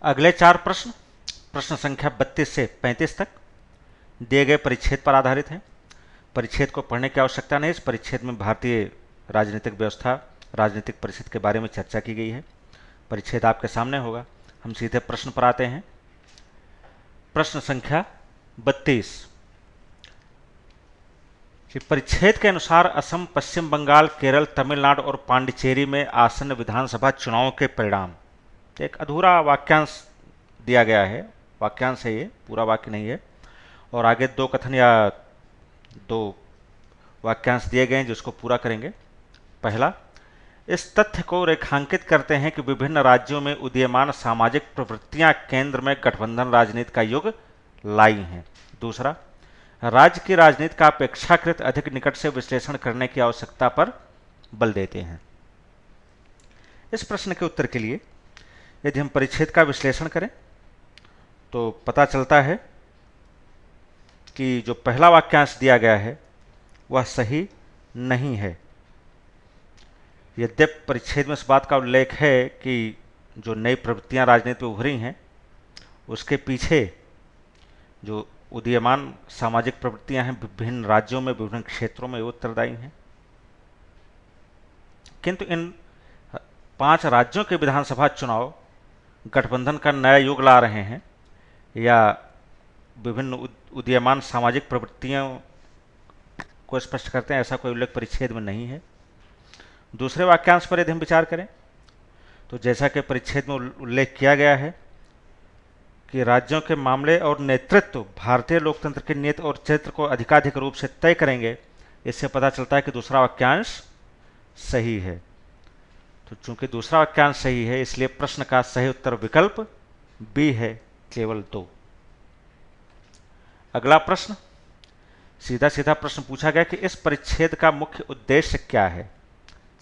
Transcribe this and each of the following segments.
अगले चार प्रश्न प्रश्न संख्या 32 से 35 तक दिए गए परिच्छेद पर आधारित हैं। परिच्छेद को पढ़ने की आवश्यकता नहीं। इस परिच्छेद में भारतीय राजनीतिक व्यवस्था, राजनीतिक परिस्थिति के बारे में चर्चा की गई है। परिच्छेद आपके सामने होगा। हम सीधे प्रश्न पर आते हैं। प्रश्न संख्या 32 कि परिच्छेद के अनुसार असम, पश्चिम बंगाल, केरल, तमिलनाडु और पांडिचेरी में आसन्न विधानसभा चुनावों के परिणाम। एक अधूरा वाक्यांश दिया गया है। वाक्यांश है, ये पूरा वाक्य नहीं है। और आगे दो कथन या दो वाक्यांश दिए गए हैं जिसको पूरा करेंगे। पहला, इस तथ्य को रेखांकित करते हैं कि विभिन्न राज्यों में उदीयमान सामाजिक प्रवृत्तियां केंद्र में गठबंधन राजनीति का युग लाई हैं। दूसरा, राज्य की राजनीति का अपेक्षाकृत अधिक निकट से विश्लेषण करने की आवश्यकता पर बल देते हैं। इस प्रश्न के उत्तर के लिए यदि हम परिच्छेद का विश्लेषण करें तो पता चलता है कि जो पहला वाक्यांश दिया गया है वह सही नहीं है। यद्यपि परिच्छेद में इस बात का उल्लेख है कि जो नई प्रवृत्तियां राजनीति में उभरी हैं उसके पीछे जो उदीयमान सामाजिक प्रवृत्तियां हैं विभिन्न राज्यों में, विभिन्न क्षेत्रों में, वो उत्तरदायी हैं। किंतु इन 5 राज्यों के विधानसभा चुनाव गठबंधन का नया युग ला रहे हैं या विभिन्न उदीयमान सामाजिक प्रवृत्तियों को स्पष्ट करते हैं, ऐसा कोई उल्लेख परिच्छेद में नहीं है। दूसरे वाक्यांश पर यदि हम विचार करें तो जैसा कि परिच्छेद में उल्लेख किया गया है कि राज्यों के मामले और नेतृत्व भारतीय लोकतंत्र की नीति और चरित्र को अधिकाधिक रूप से तय करेंगे, इससे पता चलता है कि दूसरा वाक्यांश सही है। तो चूंकि दूसरा वाक्यांश सही है इसलिए प्रश्न का सही उत्तर विकल्प बी है, केवल 2। अगला प्रश्न, सीधा सीधा प्रश्न पूछा गया कि इस परिच्छेद का मुख्य उद्देश्य क्या है।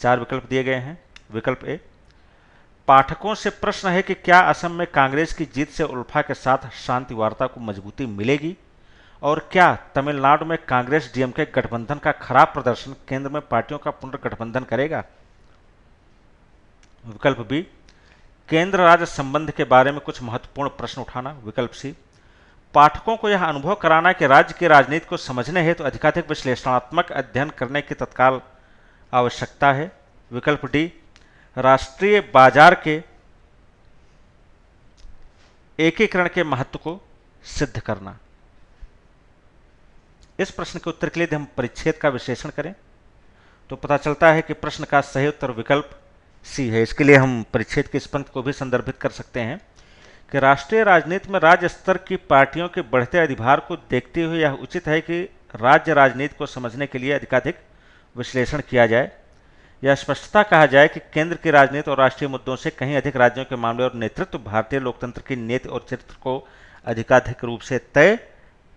4 विकल्प दिए गए हैं। विकल्प ए, पाठकों से प्रश्न है कि क्या असम में कांग्रेस की जीत से उल्फा के साथ शांति वार्ता को मजबूती मिलेगी और क्या तमिलनाडु में कांग्रेस डीएमके गठबंधन का खराब प्रदर्शन केंद्र में पार्टियों का पुनर्गठबंधन करेगा। विकल्प बी, केंद्र राज्य संबंध के बारे में कुछ महत्वपूर्ण प्रश्न उठाना। विकल्प सी, पाठकों को यह अनुभव कराना कि राज्य की राजनीति को समझने हेतु तो अधिकाधिक विश्लेषणात्मक अध्ययन करने की तत्काल आवश्यकता है। विकल्प डी, राष्ट्रीय बाजार के एकीकरण के महत्व को सिद्ध करना। इस प्रश्न के उत्तर के लिए यदि हम परिच्छेद का विश्लेषण करें तो पता चलता है कि प्रश्न का सही उत्तर विकल्प सी है। इसके लिए हम परिच्छेद की इस पंक्ति को भी संदर्भित कर सकते हैं कि राष्ट्रीय राजनीति में राज्य स्तर की पार्टियों के बढ़ते अधिभार को देखते हुए यह उचित है कि राज्य राजनीति को समझने के लिए अधिकाधिक विश्लेषण किया जाए। यह स्पष्टता कहा जाए कि केंद्र की राजनीति और राष्ट्रीय मुद्दों से कहीं अधिक राज्यों के मामले और नेतृत्व भारतीय लोकतंत्र की नीति और चरित्र को अधिकाधिक रूप से तय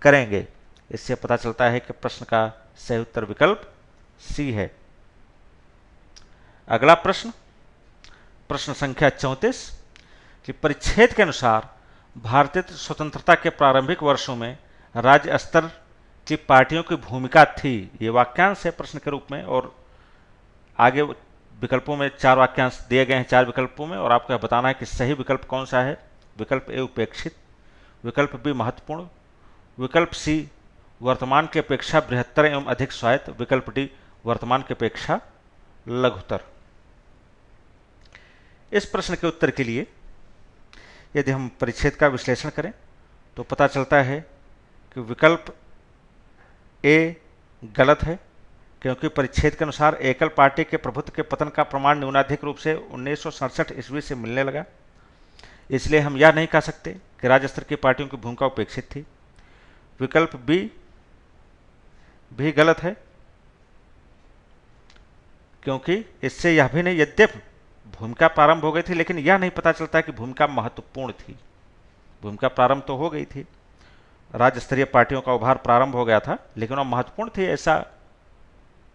करेंगे। इससे पता चलता है कि प्रश्न का सही उत्तर विकल्प सी है। अगला प्रश्न, प्रश्न संख्या 34 कि परिच्छेद के अनुसार भारतीय स्वतंत्रता के प्रारंभिक वर्षों में राज्य स्तर की पार्टियों की भूमिका थी। ये वाक्यांश है प्रश्न के रूप में और आगे विकल्पों में 4 वाक्यांश दिए गए हैं 4 विकल्पों में और आपको बताना है कि सही विकल्प कौन सा है। विकल्प ए, उपेक्षित। विकल्प बी, महत्वपूर्ण। विकल्प सी, वर्तमान की अपेक्षा बृहत्तर एवं अधिक स्वायत्त। विकल्प डी, वर्तमान की अपेक्षा लघुतर। इस प्रश्न के उत्तर के लिए यदि हम परिच्छेद का विश्लेषण करें तो पता चलता है कि विकल्प ए गलत है, क्योंकि परिच्छेद के अनुसार एकल पार्टी के प्रभुत्व के पतन का प्रमाण न्यूनाधिक रूप से 1967 ईस्वी से मिलने लगा। इसलिए हम यह नहीं कह सकते कि राज्य स्तर की पार्टियों की भूमिका उपेक्षित थी। विकल्प बी भी गलत है, क्योंकि इससे यह भी नहीं, यद्यपि भूमिका प्रारंभ हो गई थी लेकिन यह नहीं पता चलता कि भूमिका महत्वपूर्ण थी। भूमिका प्रारंभ तो हो गई थी, राज्य स्तरीय पार्टियों का उभार प्रारंभ हो गया था, लेकिन वह महत्वपूर्ण थी ऐसा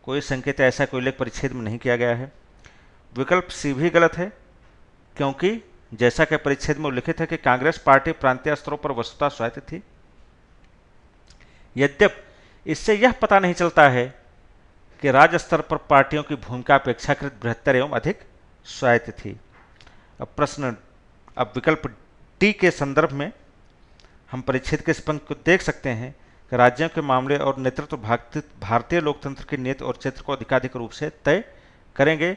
कोई संकेत, ऐसा कोई उल्लेख परिच्छेद में नहीं किया गया है। विकल्प सी भी गलत है, क्योंकि जैसा कि परिच्छेद में उल्लिखित है कि कांग्रेस पार्टी प्रांतीय स्तरों पर वस्तुतः स्वायत्त थी। यद्यपि इससे यह पता नहीं चलता है कि राज्य स्तर पर पार्टियों की भूमिका अपेक्षाकृत बृहत्तर एवं अधिक स्वायत्त थी। अब विकल्प डी के संदर्भ में हम परिच्छेद के इस पंक्ति को देख सकते हैं कि राज्यों के मामले और नेतृत्व भारतीय लोकतंत्र की नीति और क्षेत्र को अधिकाधिक रूप से तय करेंगे।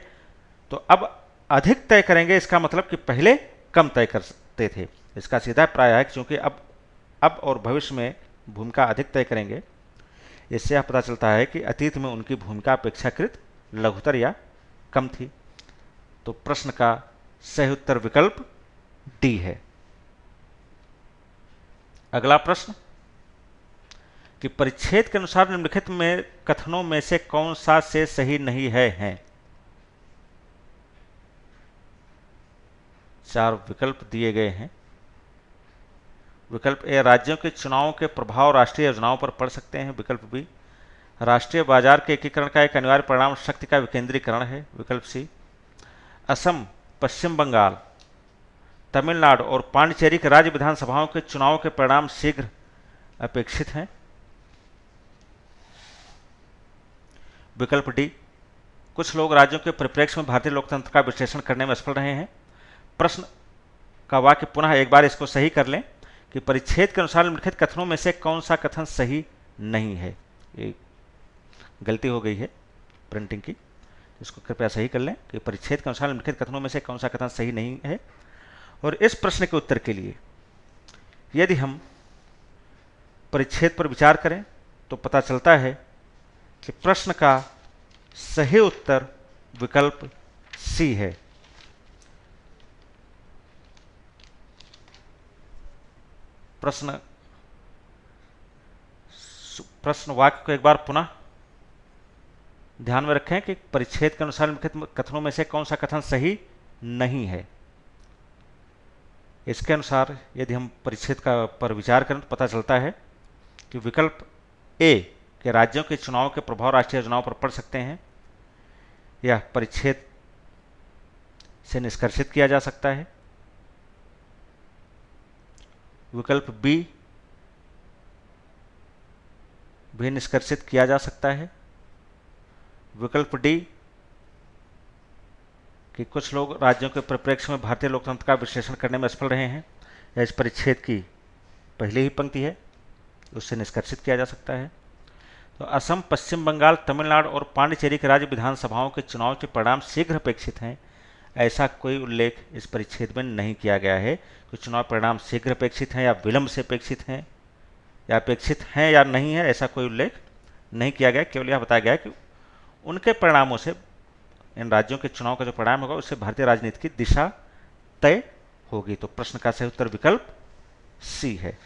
तो अब अधिक तय करेंगे, इसका मतलब कि पहले कम तय करते थे। इसका सीधा प्राय है क्योंकि अब और भविष्य में भूमिका अधिक तय करेंगे। इससे यह पता चलता है कि अतीत में उनकी भूमिका अपेक्षाकृत लघुतर या कम थी। तो प्रश्न का सही उत्तर विकल्प डी है। अगला प्रश्न कि परिच्छेद के अनुसार निम्नलिखित में कथनों में से कौन सा से सही नहीं है। 4 विकल्प दिए गए हैं। विकल्प ए, राज्यों के चुनावों के प्रभाव राष्ट्रीय योजनाओं पर पड़ सकते हैं। विकल्प बी, राष्ट्रीय बाजार के एकीकरण का एक अनिवार्य परिणाम शक्ति का विकेंद्रीकरण है। विकल्प सी, असम, पश्चिम बंगाल, तमिलनाडु और पांडिचेरी के राज्य विधानसभाओं के चुनावों के परिणाम शीघ्र अपेक्षित हैं। विकल्प डी, कुछ लोग राज्यों के परिप्रेक्ष्य में भारतीय लोकतंत्र का विश्लेषण करने में असफल रहे हैं। प्रश्न का वाक्य पुनः एक बार इसको सही कर लें कि परिच्छेद के अनुसार निम्नलिखित कथनों में से कौन सा कथन सही नहीं है। ये गलती हो गई है प्रिंटिंग की, इसको कृपया सही कर लें कि परिच्छेद के अनुसार निम्नलिखित कथनों में से कौन सा कथन सही नहीं है। और इस प्रश्न के उत्तर के लिए यदि हम परिच्छेद पर विचार करें तो पता चलता है कि प्रश्न का सही उत्तर विकल्प सी है। प्रश्न वाक्य को एक बार पुनः ध्यान में रखें कि परिच्छेद के अनुसार निम्नलिखित कथनों में से कौन सा कथन सही नहीं है। इसके अनुसार यदि हम परिच्छेद का पर विचार करें तो पता चलता है कि विकल्प ए के राज्यों के चुनाव के प्रभाव राष्ट्रीय योजनाओं पर पड़ सकते हैं, यह परिच्छेद से निष्कर्षित किया जा सकता है। विकल्प बी भी निष्कर्षित किया जा सकता है। विकल्प डी कि कुछ लोग राज्यों के परिप्रेक्ष्य में भारतीय लोकतंत्र का विश्लेषण करने में असफल रहे हैं, यह इस परिच्छेद की पहली ही पंक्ति है, उससे निष्कर्षित किया जा सकता है। तो असम, पश्चिम बंगाल, तमिलनाडु और पांडिचेरी के राज्य विधानसभाओं के चुनाव के परिणाम शीघ्र अपेक्षित हैं, ऐसा कोई उल्लेख इस परिच्छेद में नहीं किया गया है कि चुनाव परिणाम शीघ्र अपेक्षित हैं या विलंब से अपेक्षित हैं, या अपेक्षित हैं या नहीं है, ऐसा कोई उल्लेख नहीं किया गया। केवल यह बताया गया कि उनके परिणामों से, इन राज्यों के चुनाव का जो परिणाम होगा उससे भारतीय राजनीति की दिशा तय होगी। तो प्रश्न का सही उत्तर विकल्प सी है।